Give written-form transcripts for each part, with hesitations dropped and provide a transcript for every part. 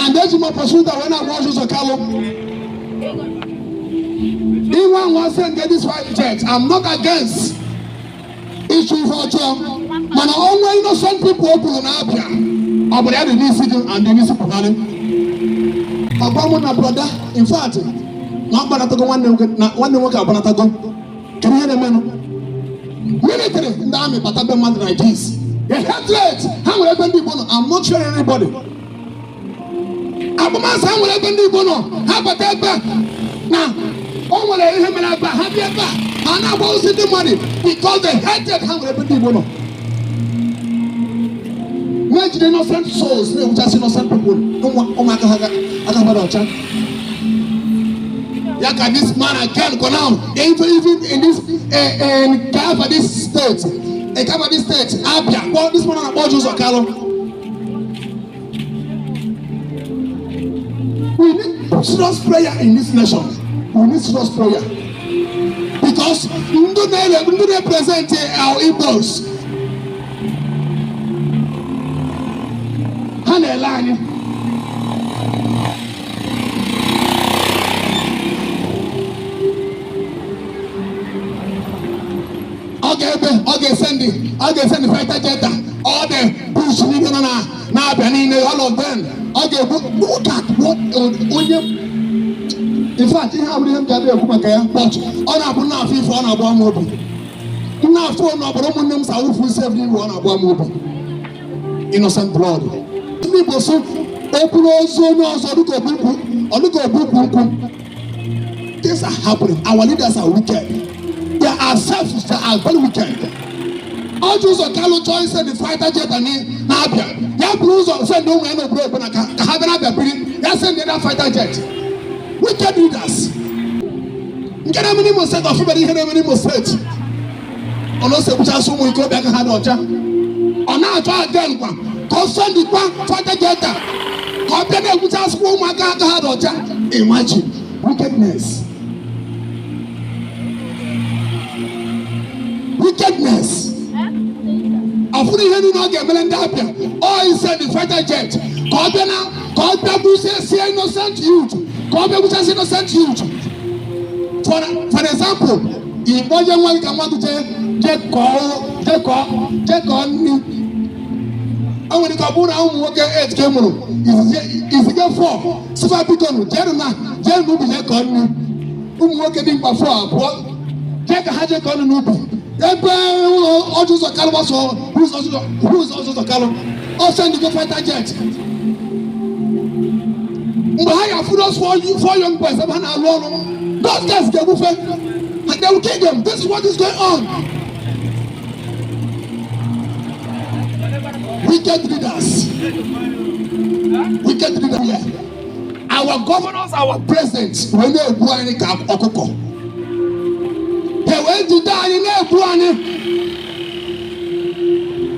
And there's my pursuit that when I was Uzor Kalu. Anyone wants to get this fight jet, I'm not against issue for job. Man, I always innocent people open on Abia. I would have the new city and the new city. My brother, in fact, not Banatago one work out Banatago. Can you hear the man? Military in the army, but I've been like this. The hatred, how will I be bono? I'm not sure anybody. I'm a man, how will I be bono? How about that back? Now, all will I hear me like that? Have you back? And I won't see the money because the hatred, how will I be bono? Imagine innocent souls, just innocent people. Oh my God, I can't Yaka, this man again go now. Even in this cover this state, Abia. Well, this man about Uzor Kalu. We need serious prayer in this nation. We need serious prayer because we don't represent our Igbos. Hanelani. Okay, send the fighter jet. All the bush all of them. Okay, look at what in fact, you have them gather but on a bona FIFA on a bomb mobile. Now, for no problem, I will save you on a bomb mobile. Innocent blood. People so open also look at things are happening. Our leaders are wicked. They are selfish, they are very wicked. All Uzor Kalu joins the fighter jet and Abia. They blues on send no man of bread, but I have another breed. They send the other fighter jet. Wicked leaders. Get a minimum set of everybody here, a minimum set. On us, which are someone go back and had on our try again. Concern the fighter jet. Compare which are school, my God, had on. Imagine wickedness. Wickedness. I put it in again, Melandapia. Oh, he said the fighter jet. Compare who says innocent youth. Compare who says innocent youth. For example, if one young one can want to take on me. I want to go down and work at 8 Cameroon. If you get 4, so I become Jeremiah, Jeremiah will be like on me. Working before, take a hundred on Nubi. Uzor Kalu who's Uzor Kalu? Also, the fighter jet. But I have food for young boys. Those guys get buffet and they will kill them. This is what is going on. Wicked leaders. Wicked leaders here. Our governors, our presidents, when they go any camp okoko. They went to die in everyone.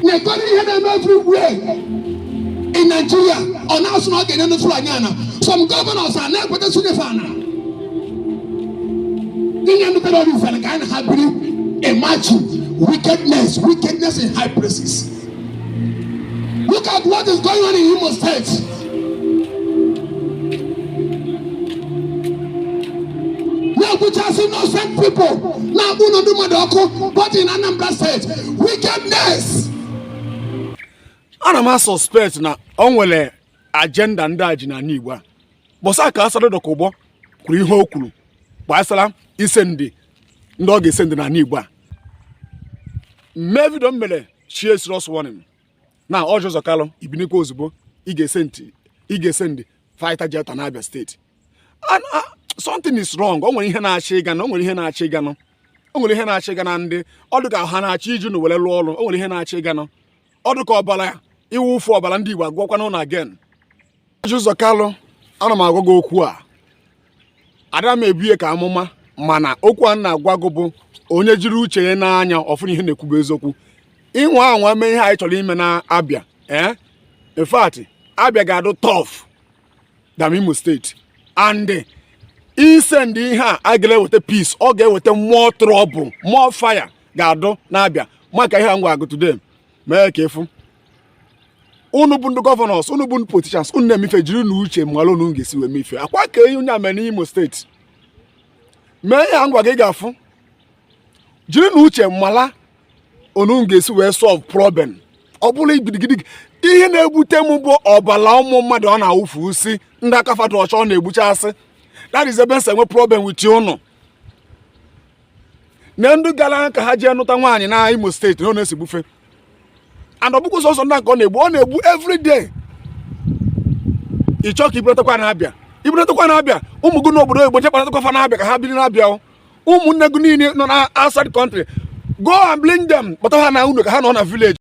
They got them everywhere. In Nigeria, on us not getting the Fulaniana. Some governors are not with the Sunifana. Imagine wickedness in high places. Look at what is going on in Imo State. Now, which has innocent people. Now, but in Anambra State, wickedness. Ana suspect na onwele agenda ndị ajina n'Igbo. Bosa ka asado dokobo kwuru ihe okuru. Gbasara ise ndị ọ ga-esend na n'Igbo. Maybe don't mele she serious warning. Now Orji Uzor Kalu ibiniko ozugbo ị ga-esend fighter jet na Abia State. And something is wrong. Onwere ihe na-achị ịga na onwere ihe na-achị ịga no. Onwere ihe na-achị ịga na ndị ọdụka ha na-achị iju na wele lụọ ọrụ. Onwere ihe na-achị ịga no. Ọdụka ọbala iwu fu ọbala ndị Igbo agwakwa n'ụlọ again. Orji Uzor Kalu ana m agwa gị okwu a. Ada m ebie ka amụma mana okwu a na-agwa gị bụ onye jiri uche ya n'anya ọfụrụ ihe na-ekwubu eziokwu. Inwe anwa mee ihe anyị chọrọ ime na Abia. In fact, Abia ga-adụ tough than Imo State. And send ihe a ga-eweta peace, ọ ga-eweta more trouble, more fire ga-adụ na Abia. Maka ihe a ngwa agụ today. Mee ka efu. unu bụ ndị gọvanọs, unu bụ ndị politicians, unu na-emefe jiri na uche mmalụ unu ga-esi wee mefe. Akwa ka onye ame n'Imo steeti mee ya ngwa gị ga-afụ jiri na uche mmala unu ga-esi wee solve problem. Ọ bụrụ gidigidi ihe na-ebute m bụ ọbala ụmụ mmadụ ọ na-awụfu usi ndị aka fadụ ọcha ọ na-egbuchasị. That is ebe nse nwe problem with unu na ndị gara ka ha jee nụta nwaanyị na Imo steeti na ọ na-esi gbufe. And ọbụkwa sọsọ ndị nke ọ na-egbu every day. Ịchọ ka iburetakwa na-abịa ụmụ gị n'obodo oyibo jekparatakwa fa na-abịa ka ha biri na-abịa. Ụmụnne gị niile nọ na outside country, go and bring them kpọta ha na unu ka ha nọ na village.